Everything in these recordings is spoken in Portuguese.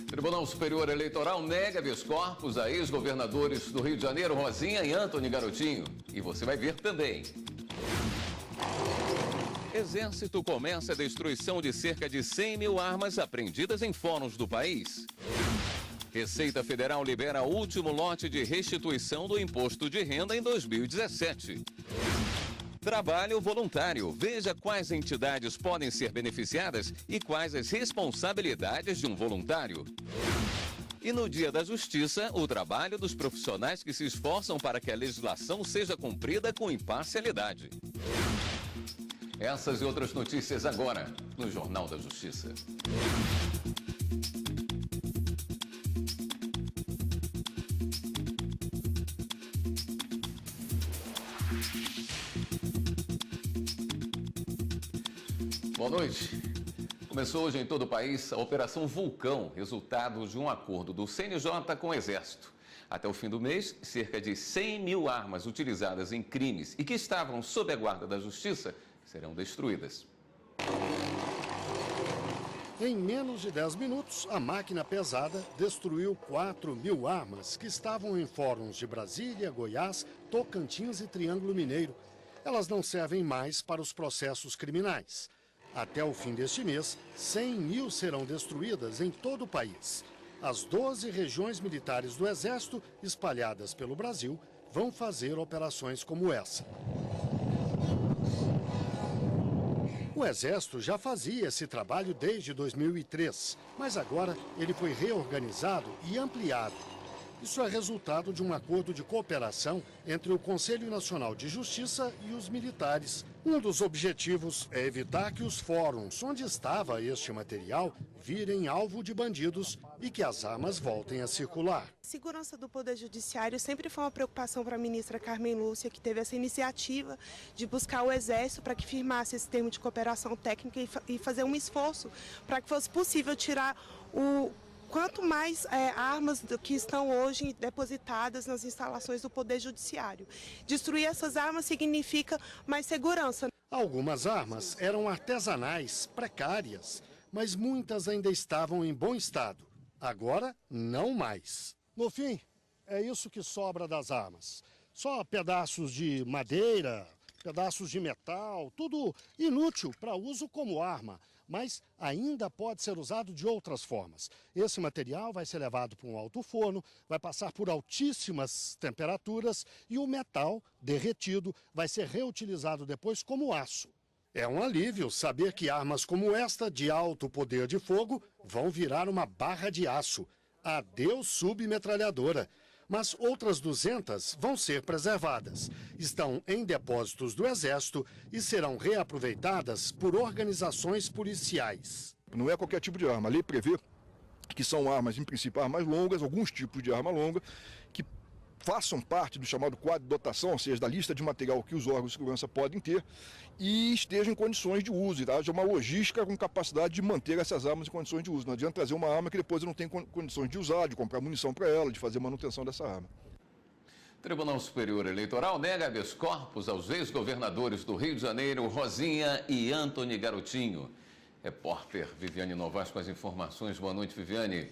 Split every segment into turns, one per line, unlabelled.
Tribunal Superior Eleitoral nega habeas corpus a ex-governadores do Rio de Janeiro, Rosinha e Antony Garotinho. E você vai ver também. Exército começa a destruição de cerca de 100 mil armas apreendidas em fóruns do país. Receita Federal libera o último lote de restituição do imposto de renda em 2017. Trabalho voluntário. Veja quais entidades podem ser beneficiadas e quais as responsabilidades de um voluntário. E no Dia da Justiça, o trabalho dos profissionais que se esforçam para que a legislação seja cumprida com imparcialidade. Essas e outras notícias agora no Jornal da Justiça. Boa noite. Começou hoje em todo o país a Operação Vulcão, resultado de um acordo do CNJ com o Exército. Até o fim do mês, cerca de 100 mil armas utilizadas em crimes e que estavam sob a guarda da Justiça serão destruídas.
Em menos de 10 minutos, a máquina pesada destruiu 4 mil armas que estavam em fóruns de Brasília, Goiás, Tocantins e Triângulo Mineiro. Elas não servem mais para os processos criminais. Até o fim deste mês, 100 mil serão destruídas em todo o país. As 12 regiões militares do Exército, espalhadas pelo Brasil, vão fazer operações como essa. O Exército já fazia esse trabalho desde 2003, mas agora ele foi reorganizado e ampliado. Isso é resultado de um acordo de cooperação entre o Conselho Nacional de Justiça e os militares. Um dos objetivos é evitar que os fóruns onde estava este material virem alvo de bandidos e que as armas voltem a circular.
A segurança do Poder Judiciário sempre foi uma preocupação para a ministra Carmen Lúcia, que teve essa iniciativa de buscar o Exército para que firmasse esse termo de cooperação técnica e fazer um esforço para que fosse possível tirar quanto mais armas que estão hoje depositadas nas instalações do Poder Judiciário. Destruir essas armas significa mais segurança.
Algumas armas eram artesanais, precárias, mas muitas ainda estavam em bom estado. Agora, não mais. No fim, é isso que sobra das armas. Só pedaços de madeira, pedaços de metal, tudo inútil para uso como arma, mas ainda pode ser usado de outras formas. Esse material vai ser levado para um alto forno, vai passar por altíssimas temperaturas e o metal derretido vai ser reutilizado depois como aço. É um alívio saber que armas como esta, de alto poder de fogo, vão virar uma barra de aço. Adeus submetralhadora. Mas outras 200 vão ser preservadas. Estão em depósitos do Exército e serão reaproveitadas por organizações policiais.
Não é qualquer tipo de arma. A lei prevê que são armas, em princípio, armas longas, alguns tipos de arma longa, que façam parte do chamado quadro de dotação, ou seja, da lista de material que os órgãos de segurança podem ter e estejam em condições de uso, e haja uma logística com capacidade de manter essas armas em condições de uso. Não adianta trazer uma arma que depois eu não tenho condições de usar, de comprar munição para ela, de fazer manutenção dessa arma.
Tribunal Superior Eleitoral nega habeas corpus aos ex-governadores do Rio de Janeiro, Rosinha e Antony Garotinho. Repórter Viviane Novaes com as informações. Boa noite, Viviane.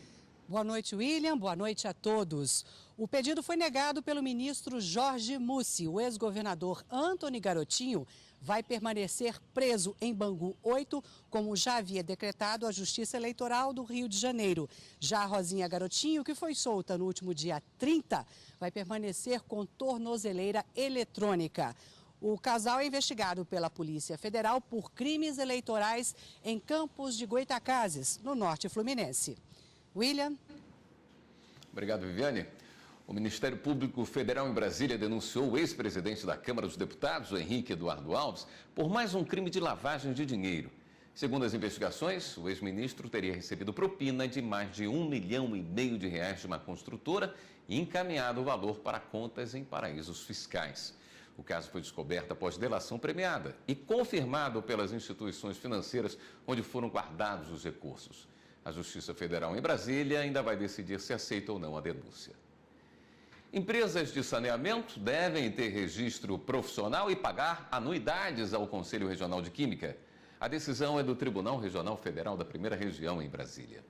Boa noite, William. Boa noite a todos. O pedido foi negado pelo ministro Jorge Mussi. O ex-governador Antony Garotinho vai permanecer preso em Bangu 8, como já havia decretado a Justiça Eleitoral do Rio de Janeiro. Já a Rosinha Garotinho, que foi solta no último dia 30, vai permanecer com tornozeleira eletrônica. O casal é investigado pela Polícia Federal por crimes eleitorais em Campos de Goytacazes, no norte fluminense. William.
Obrigado, Viviane. O Ministério Público Federal em Brasília denunciou o ex-presidente da Câmara dos Deputados, Henrique Eduardo Alves, por mais um crime de lavagem de dinheiro. Segundo as investigações, o ex-ministro teria recebido propina de mais de R$1,5 milhão de uma construtora e encaminhado o valor para contas em paraísos fiscais. O caso foi descoberto após delação premiada e confirmado pelas instituições financeiras onde foram guardados os recursos. A Justiça Federal em Brasília ainda vai decidir se aceita ou não a denúncia. Empresas de saneamento devem ter registro profissional e pagar anuidades ao Conselho Regional de Química. A decisão é do Tribunal Regional Federal da Primeira Região em Brasília.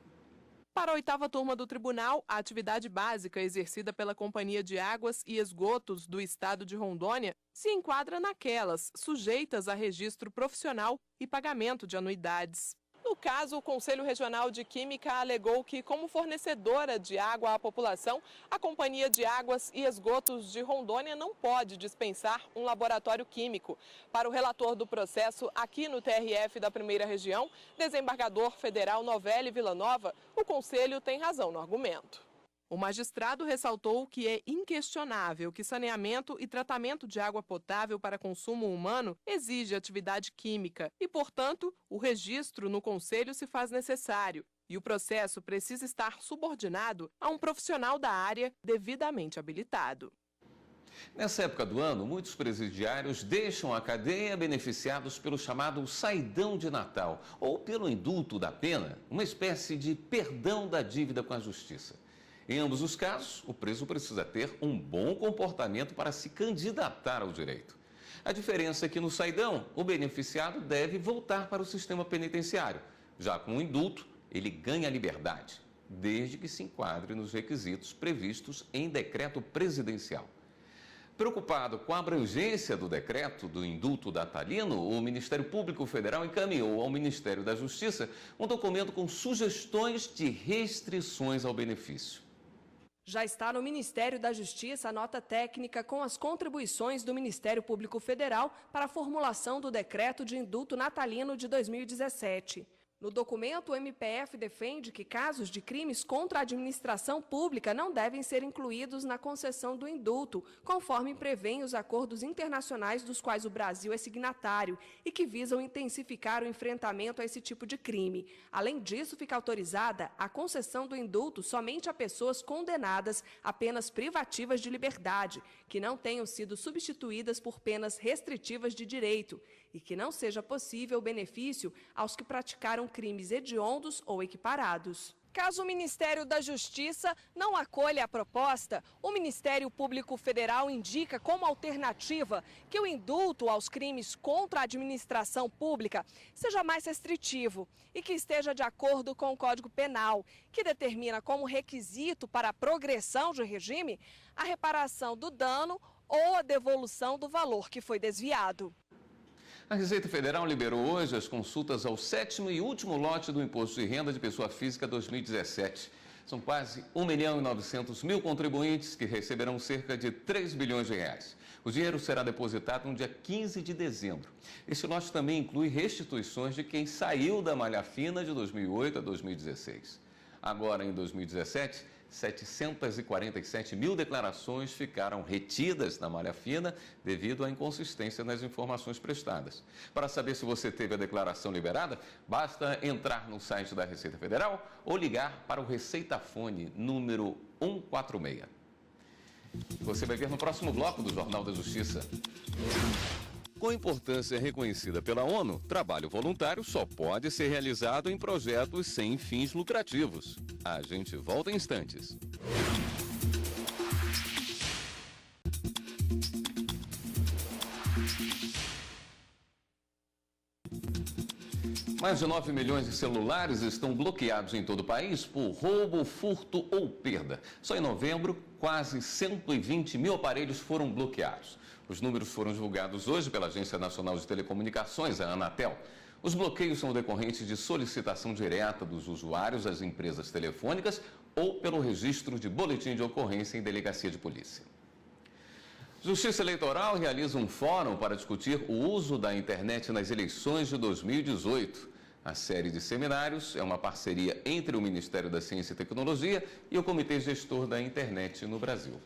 Para a 8ª turma do tribunal, a atividade básica exercida pela Companhia de Águas e Esgotos do Estado de Rondônia se enquadra naquelas sujeitas a registro profissional e pagamento de anuidades. No caso, o Conselho Regional de Química alegou que, como fornecedora de água à população, a Companhia de Águas e Esgotos de Rondônia não pode dispensar um laboratório químico. Para o relator do processo aqui no TRF da Primeira Região, desembargador federal Novelli Villanova, o Conselho tem razão no argumento. O magistrado ressaltou que é inquestionável que saneamento e tratamento de água potável para consumo humano exige atividade química e, portanto, o registro no Conselho se faz necessário e o processo precisa estar subordinado a um profissional da área devidamente habilitado.
Nessa época do ano, muitos presidiários deixam a cadeia beneficiados pelo chamado saidão de Natal ou pelo indulto da pena, uma espécie de perdão da dívida com a justiça. Em ambos os casos, o preso precisa ter um bom comportamento para se candidatar ao direito. A diferença é que no saidão, o beneficiado deve voltar para o sistema penitenciário. Já com o indulto, ele ganha liberdade, desde que se enquadre nos requisitos previstos em decreto presidencial. Preocupado com a abrangência do decreto do indulto natalino, o Ministério Público Federal encaminhou ao Ministério da Justiça um documento com sugestões de restrições ao benefício.
Já está no Ministério da Justiça a nota técnica com as contribuições do Ministério Público Federal para a formulação do decreto de indulto natalino de 2017. No documento, o MPF defende que casos de crimes contra a administração pública não devem ser incluídos na concessão do indulto, conforme prevêem os acordos internacionais dos quais o Brasil é signatário e que visam intensificar o enfrentamento a esse tipo de crime. Além disso, fica autorizada a concessão do indulto somente a pessoas condenadas a penas privativas de liberdade, que não tenham sido substituídas por penas restritivas de direito, e que não seja possível o benefício aos que praticaram crimes hediondos ou equiparados. Caso o Ministério da Justiça não acolha a proposta, o Ministério Público Federal indica como alternativa que o indulto aos crimes contra a administração pública seja mais restritivo e que esteja de acordo com o Código Penal, que determina como requisito para a progressão de regime a reparação do dano ou a devolução do valor que foi desviado.
A Receita Federal liberou hoje as consultas ao 7º e último lote do Imposto de Renda de Pessoa Física 2017. São quase 1.900.000 contribuintes que receberão cerca de 3 bilhões de reais. O dinheiro será depositado no dia 15 de dezembro. Este lote também inclui restituições de quem saiu da malha fina de 2008 a 2016. Agora, em 2017, 747 mil declarações ficaram retidas na malha fina devido à inconsistência nas informações prestadas. Para saber se você teve a declaração liberada, basta entrar no site da Receita Federal ou ligar para o Receitafone número 146. Você vai ver no próximo bloco do Jornal da Justiça. Com importância reconhecida pela ONU, trabalho voluntário só pode ser realizado em projetos sem fins lucrativos. A gente volta em instantes. Mais de 9 milhões de celulares estão bloqueados em todo o país por roubo, furto ou perda. Só em novembro, quase 120 mil aparelhos foram bloqueados. Os números foram divulgados hoje pela Agência Nacional de Telecomunicações, a Anatel. Os bloqueios são decorrentes de solicitação direta dos usuários às empresas telefônicas ou pelo registro de boletim de ocorrência em delegacia de polícia. Justiça Eleitoral realiza um fórum para discutir o uso da internet nas eleições de 2018. A série de seminários é uma parceria entre o Ministério da Ciência e Tecnologia e o Comitê Gestor da Internet no Brasil.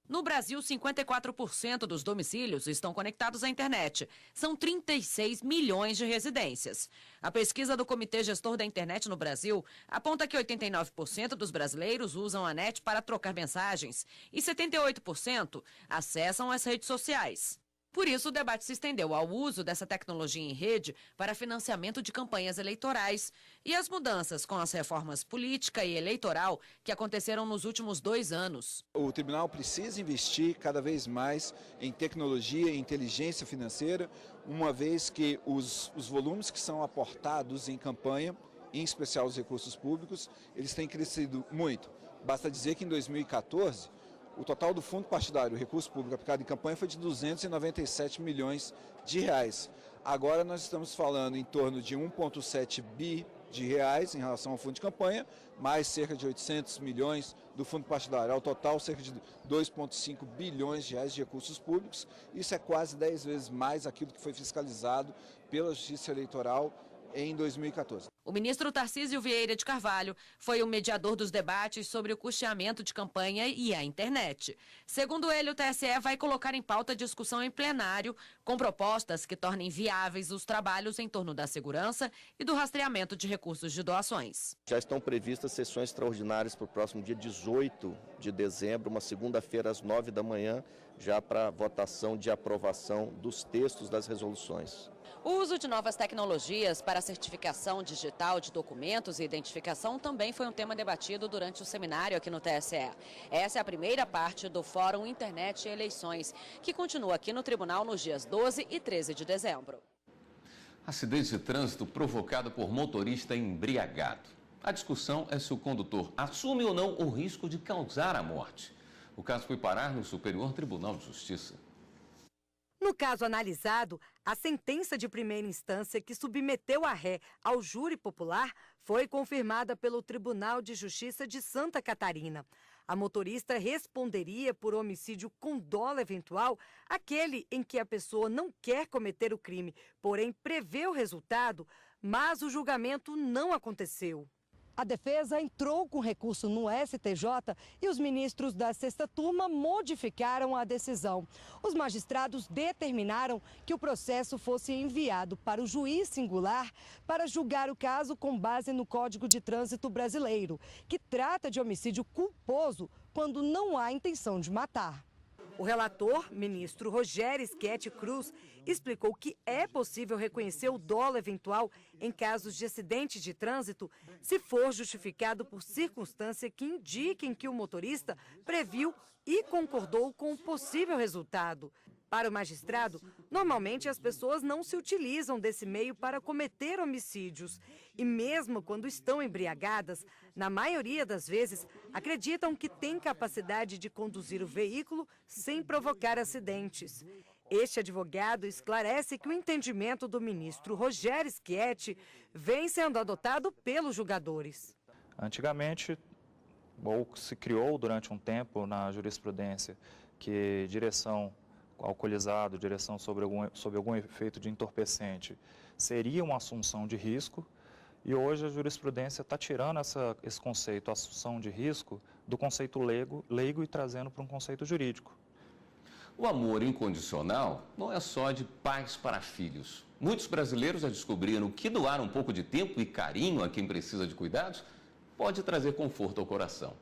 No Brasil, 54% dos domicílios estão conectados à internet. São 36 milhões de residências. A pesquisa do Comitê Gestor da Internet no Brasil aponta que 89% dos brasileiros usam a net para trocar mensagens e 78% acessam as redes sociais. Por isso, o debate se estendeu ao uso dessa tecnologia em rede para financiamento de campanhas eleitorais e as mudanças com as reformas política e eleitoral que aconteceram nos últimos 2 anos.
O tribunal precisa investir cada vez mais em tecnologia e inteligência financeira, uma vez que os volumes que são aportados em campanha em especial os recursos públicos, eles têm crescido muito. Basta dizer que em 2014, o total do fundo partidário, o recurso público aplicado em campanha, foi de 297 milhões de reais. Agora nós estamos falando em torno de 1,7 bi de reais em relação ao fundo de campanha, mais cerca de 800 milhões do fundo partidário. Ao total, cerca de 2,5 bilhões de reais de recursos públicos. Isso é quase 10 vezes mais aquilo que foi fiscalizado pela Justiça Eleitoral em 2014.
O ministro Tarcísio Vieira de Carvalho foi o mediador dos debates sobre o custeamento de campanha e a internet. Segundo ele, o TSE vai colocar em pauta discussão em plenário com propostas que tornem viáveis os trabalhos em torno da segurança e do rastreamento de recursos de doações.
Já estão previstas sessões extraordinárias para o próximo dia 18 de dezembro, uma segunda-feira às 9 da manhã, já para votação de aprovação dos textos das resoluções.
O uso de novas tecnologias para a certificação digital de documentos e identificação também foi um tema debatido durante o seminário aqui no TSE. Essa é a primeira parte do Fórum Internet e Eleições, que continua aqui no Tribunal nos dias 12 e 13 de dezembro.
Acidente de trânsito provocado por motorista embriagado. A discussão é se o condutor assume ou não o risco de causar a morte. O caso foi parar no Superior Tribunal de Justiça.
No caso analisado, a sentença de primeira instância que submeteu a ré ao júri popular foi confirmada pelo Tribunal de Justiça de Santa Catarina. A motorista responderia por homicídio com dolo eventual, aquele em que a pessoa não quer cometer o crime, porém prevê o resultado, mas o julgamento não aconteceu. A defesa entrou com recurso no STJ e os ministros da sexta turma modificaram a decisão. Os magistrados determinaram que o processo fosse enviado para o juiz singular para julgar o caso com base no Código de Trânsito Brasileiro, que trata de homicídio culposo quando não há intenção de matar. O relator, ministro Rogério Schetti Cruz, explicou que é possível reconhecer o dolo eventual em casos de acidente de trânsito se for justificado por circunstância que indiquem que o motorista previu e concordou com o possível resultado. Para o magistrado, normalmente as pessoas não se utilizam desse meio para cometer homicídios. E mesmo quando estão embriagadas, na maioria das vezes, acreditam que têm capacidade de conduzir o veículo sem provocar acidentes. Este advogado esclarece que o entendimento do ministro Rogério Schetti vem sendo adotado pelos julgadores.
Antigamente, ou se criou durante um tempo na jurisprudência que direção alcoolizado, direção sob algum efeito de entorpecente, seria uma assunção de risco, e hoje a jurisprudência está tirando esse conceito, assunção de risco, do conceito leigo e trazendo para um conceito jurídico.
O amor incondicional não é só de pais para filhos. Muitos brasileiros já descobriram que doar um pouco de tempo e carinho a quem precisa de cuidados pode trazer conforto ao coração.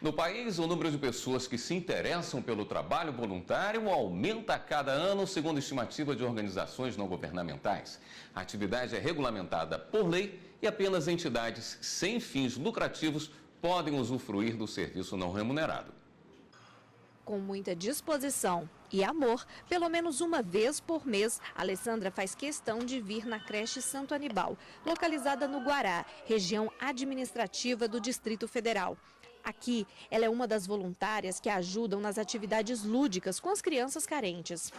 No país, o número de pessoas que se interessam pelo trabalho voluntário aumenta a cada ano, segundo estimativa de organizações não governamentais. A atividade é regulamentada por lei e apenas entidades sem fins lucrativos podem usufruir do serviço não remunerado.
Com muita disposição e amor, pelo menos uma vez por mês, Alessandra faz questão de vir na creche Santo Anibal, localizada no Guará, região administrativa do Distrito Federal. Aqui, ela é uma das voluntárias que ajudam nas atividades lúdicas com as crianças carentes.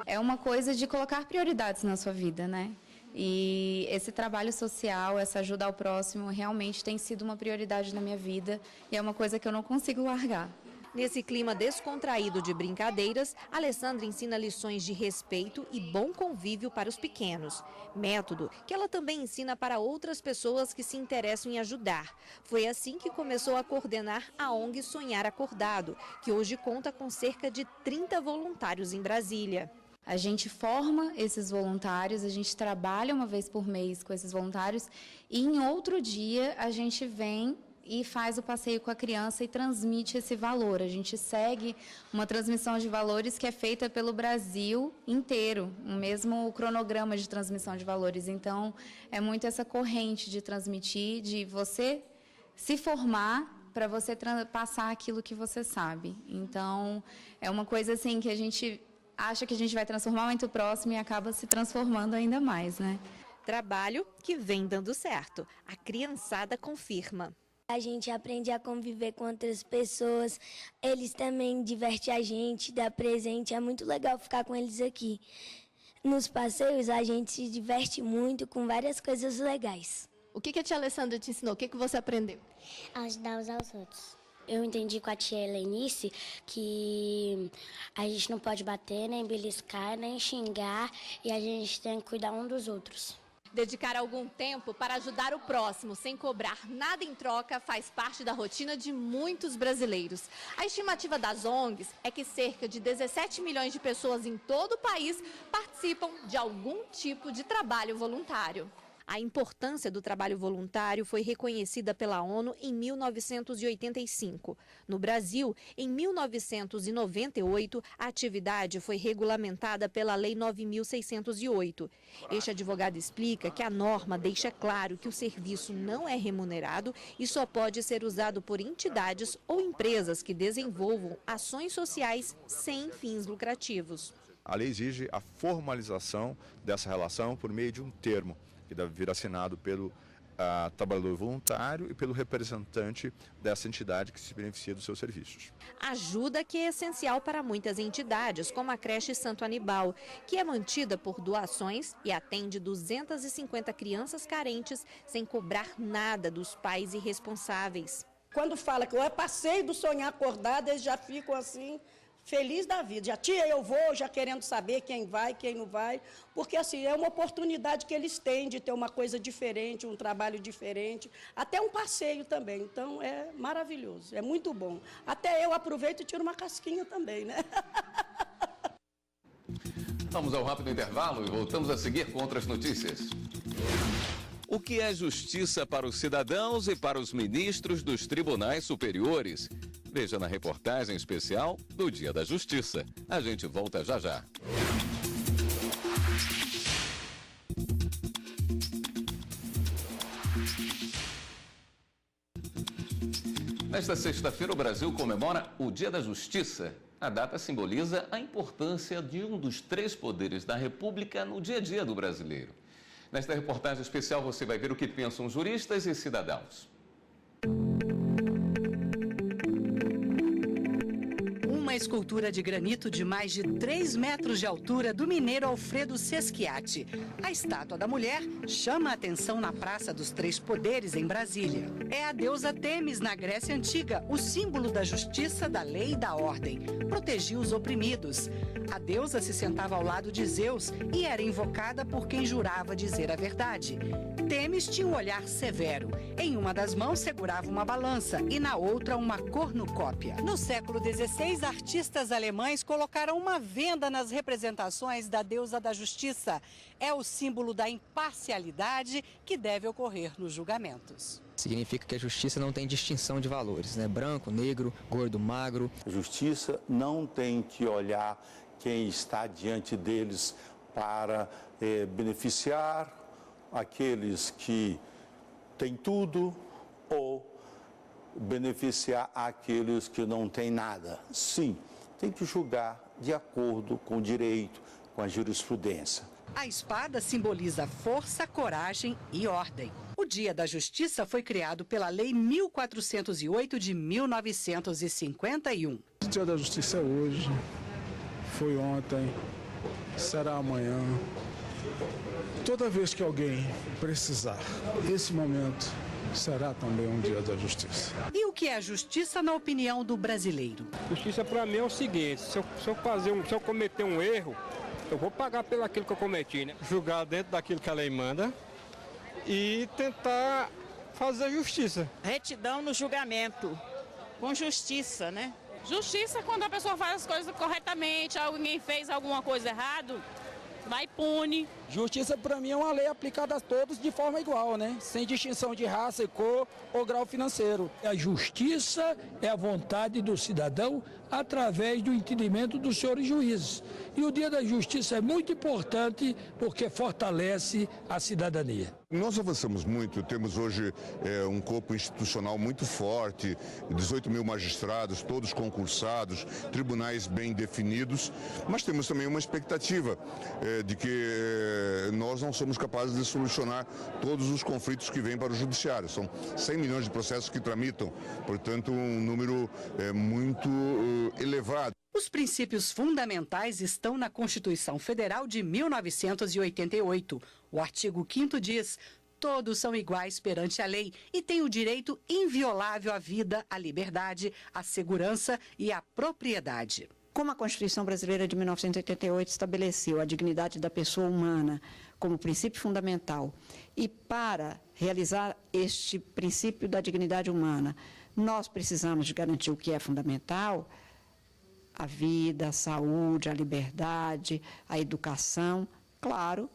É uma coisa de colocar prioridades na sua vida, né? E esse trabalho social, essa ajuda ao próximo, realmente tem sido uma prioridade na minha vida e é uma coisa que eu não consigo largar.
Nesse clima descontraído de brincadeiras, Alessandra ensina lições de respeito e bom convívio para os pequenos. Método que ela também ensina para outras pessoas que se interessam em ajudar. Foi assim que começou a coordenar a ONG Sonhar Acordado, que hoje conta com cerca de 30 voluntários em Brasília.
A gente forma esses voluntários, a gente trabalha uma vez por mês com esses voluntários e em outro dia a gente vem e faz o passeio com a criança e transmite esse valor. A gente segue uma transmissão de valores que é feita pelo Brasil inteiro, o mesmo cronograma de transmissão de valores. Então, é muito essa corrente de transmitir, de você se formar para você passar aquilo que você sabe. Então, é uma coisa assim que a gente acha que a gente vai transformar muito próximo e acaba se transformando ainda mais, né?
Trabalho que vem dando certo. A criançada confirma.
A gente aprende a conviver com outras pessoas, eles também divertem a gente, dá presente, é muito legal ficar com eles aqui. Nos passeios a gente se diverte muito com várias coisas legais.
O que a tia Alessandra te ensinou? O que você aprendeu?
Ajudar uns aos outros. Eu entendi com a tia Helenice que a gente não pode bater, nem beliscar, nem xingar e a gente tem que cuidar um dos outros.
Dedicar algum tempo para ajudar o próximo sem cobrar nada em troca faz parte da rotina de muitos brasileiros. A estimativa das ONGs é que cerca de 17 milhões de pessoas em todo o país participam de algum tipo de trabalho voluntário.
A importância do trabalho voluntário foi reconhecida pela ONU em 1985. No Brasil, em 1998, a atividade foi regulamentada pela Lei 9.608. Este advogado explica que a norma deixa claro que o serviço não é remunerado e só pode ser usado por entidades ou empresas que desenvolvam ações sociais sem fins lucrativos.
A lei exige a formalização dessa relação por meio de um termo, que deve vir assinado pelo trabalhador voluntário e pelo representante dessa entidade que se beneficia dos seus serviços.
Ajuda que é essencial para muitas entidades, como a creche Santo Anibal, que é mantida por doações e atende 250 crianças carentes sem cobrar nada dos pais irresponsáveis.
Quando fala que eu passei do sonhar acordado, eles já ficam assim, feliz da vida. Já, tia, eu vou, já querendo saber quem vai, quem não vai, porque assim, é uma oportunidade que eles têm de ter uma coisa diferente, um trabalho diferente, até um passeio também. Então, é maravilhoso, é muito bom. Até eu aproveito e tiro uma casquinha também, né?
Vamos ao rápido intervalo e voltamos a seguir com outras notícias. O que é justiça para os cidadãos e para os ministros dos tribunais superiores? Veja na reportagem especial do Dia da Justiça. A gente volta já já. Nesta sexta-feira, o Brasil comemora o Dia da Justiça. A data simboliza a importância de um dos três poderes da República no dia a dia do brasileiro. Nesta reportagem especial, você vai ver o que pensam juristas e cidadãos.
Uma escultura de granito de mais de 3 metros de altura do mineiro Alfredo Seschiati. A estátua da mulher chama a atenção na Praça dos Três Poderes, em Brasília. É a deusa Têmis, na Grécia Antiga, o símbolo da justiça, da lei e da ordem. Protegia os oprimidos. A deusa se sentava ao lado de Zeus e era invocada por quem jurava dizer a verdade. Têmis tinha um olhar severo. Em uma das mãos segurava uma balança e na outra uma cornucópia. No século XVI, artistas alemães colocaram uma venda nas representações da deusa da justiça. É o símbolo da imparcialidade que deve ocorrer nos julgamentos.
Significa que a justiça não tem distinção de valores, né? Branco, negro, gordo, magro.
A justiça não tem que olhar quem está diante deles para beneficiar aqueles que têm tudo ou beneficiar aqueles que não têm nada. Sim, tem que julgar de acordo com o direito, com a jurisprudência.
A espada simboliza força, coragem e ordem. O Dia da Justiça foi criado pela Lei 1408 de 1951.
O Dia da Justiça é hoje, foi ontem, será amanhã. Toda vez que alguém precisar, esse momento será também um Dia da Justiça.
E o que é justiça na opinião do brasileiro?
Justiça para mim é o seguinte, se eu cometer um erro, eu vou pagar pelo aquilo que eu cometi, né? Julgar dentro daquilo que a lei manda e tentar fazer justiça.
Retidão no julgamento, com justiça, né?
Justiça quando a pessoa faz as coisas corretamente, alguém fez alguma coisa errada, vai e pune.
Justiça para mim é uma lei aplicada a todos de forma igual, né? Sem distinção de raça, cor ou grau financeiro.
A justiça é a vontade do cidadão através do entendimento dos senhores juízes. E o Dia da Justiça é muito importante porque fortalece a cidadania.
Nós avançamos muito, temos hoje um corpo institucional muito forte, 18 mil magistrados, todos concursados, tribunais bem definidos, mas temos também uma expectativa de que nós não somos capazes de solucionar todos os conflitos que vêm para o judiciário. São 100 milhões de processos que tramitam, portanto um número muito elevado.
Os princípios fundamentais estão na Constituição Federal de 1988. O artigo 5º diz: todos são iguais perante a lei e têm o direito inviolável à vida, à liberdade, à segurança e à propriedade.
Como a Constituição Brasileira de 1988 estabeleceu a dignidade da pessoa humana como princípio fundamental, e para realizar este princípio da dignidade humana, nós precisamos de garantir o que é fundamental: a vida, a saúde, a liberdade, a educação. Claro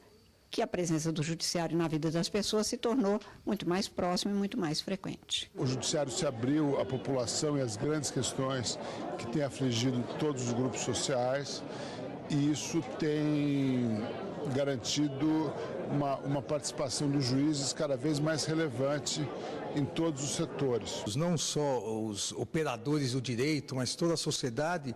que a presença do judiciário na vida das pessoas se tornou muito mais próxima e muito mais frequente.
O judiciário se abriu à população e às grandes questões que têm afligido todos os grupos sociais, e isso tem garantido uma participação dos juízes cada vez mais relevante em todos os setores.
Não só os operadores do direito, mas toda a sociedade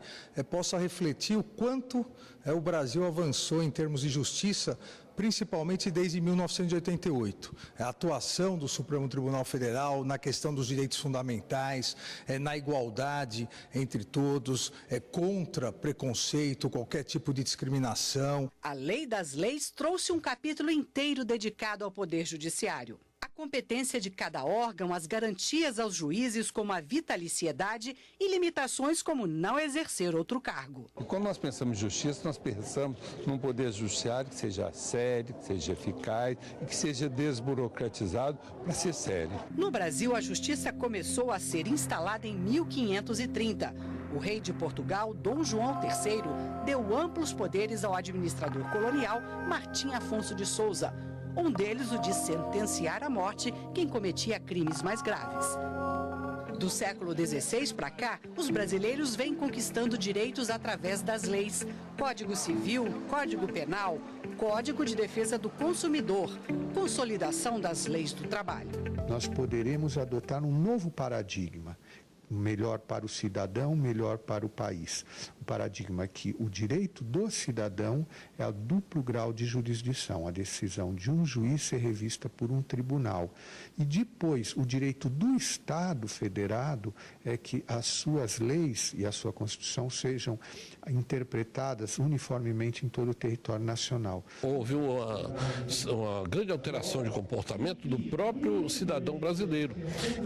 possa refletir o quanto o Brasil avançou em termos de justiça, principalmente desde 1988. A atuação do Supremo Tribunal Federal na questão dos direitos fundamentais, na igualdade entre todos, contra preconceito, qualquer tipo de discriminação.
A Lei das Leis trouxe um capítulo inteiro dedicado ao Poder Judiciário. A competência de cada órgão, as garantias aos juízes, como a vitaliciedade, e limitações como não exercer outro cargo.
E quando nós pensamos em justiça, nós pensamos num poder judiciário que seja sério, que seja eficaz e que seja desburocratizado para ser sério.
No Brasil, a justiça começou a ser instalada em 1530. O rei de Portugal, Dom João III, deu amplos poderes ao administrador colonial Martim Afonso de Souza. Um deles o de sentenciar à morte quem cometia crimes mais graves. Do século XVI para cá, os brasileiros vêm conquistando direitos através das leis. Código Civil, Código Penal, Código de Defesa do Consumidor, consolidação das leis do trabalho.
Nós poderemos adotar um novo paradigma, melhor para o cidadão, melhor para o país. O paradigma que o direito do cidadão é a duplo grau de jurisdição, a decisão de um juiz ser revista por um tribunal. E depois, o direito do Estado federado é que as suas leis e a sua Constituição sejam interpretadas uniformemente em todo o território nacional.
Houve uma grande alteração de comportamento do próprio cidadão brasileiro,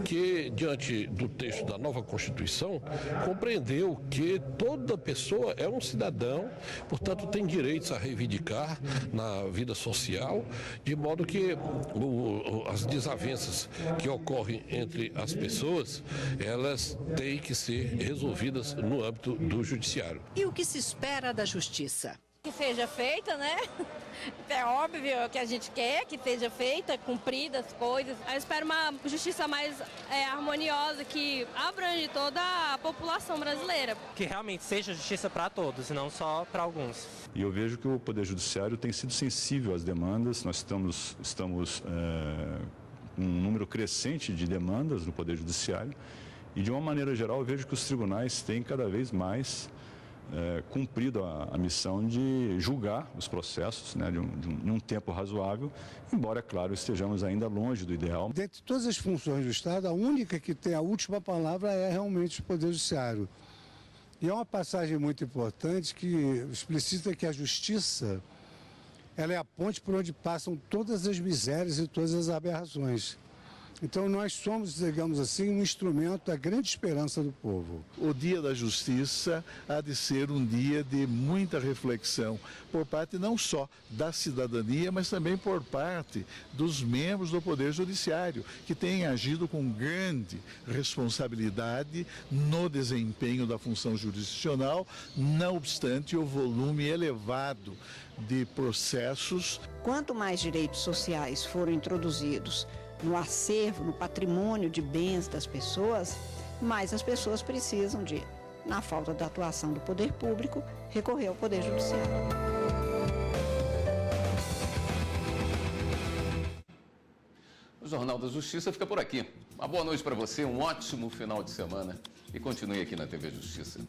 que, diante do texto da nova Constituição, compreendeu que toda pessoa é um cidadão, portanto tem direitos a reivindicar na vida social, de modo que as desavenças que ocorrem entre as pessoas, elas têm que ser resolvidas no âmbito do judiciário.
E o que se espera da justiça?
Que seja feita, né? É óbvio que a gente quer que seja feita, cumprida as coisas. Eu espero uma justiça mais harmoniosa, que abrange toda a população brasileira.
Que realmente seja justiça para todos e não só para alguns.
E eu vejo que o Poder Judiciário tem sido sensível às demandas. Nós estamos com um número crescente de demandas no Poder Judiciário. E, de uma maneira geral, eu vejo que os tribunais têm cada vez mais cumprido a missão de julgar os processos, né, em um tempo razoável, embora, é claro, estejamos ainda longe do ideal.
Dentre todas as funções do Estado, a única que tem a última palavra é realmente o Poder Judiciário. E é uma passagem muito importante que explicita que a justiça ela é a ponte por onde passam todas as misérias e todas as aberrações. Então nós somos, digamos assim, um instrumento da grande esperança do povo.
O Dia da Justiça há de ser um dia de muita reflexão por parte não só da cidadania, mas também por parte dos membros do Poder Judiciário, que têm agido com grande responsabilidade no desempenho da função jurisdicional, não obstante o volume elevado de processos.
Quanto mais direitos sociais foram introduzidos no acervo, no patrimônio de bens das pessoas, mais as pessoas precisam de, na falta da atuação do poder público, recorrer ao Poder Judiciário.
O Jornal da Justiça fica por aqui. Uma boa noite para você, um ótimo final de semana e continue aqui na TV Justiça.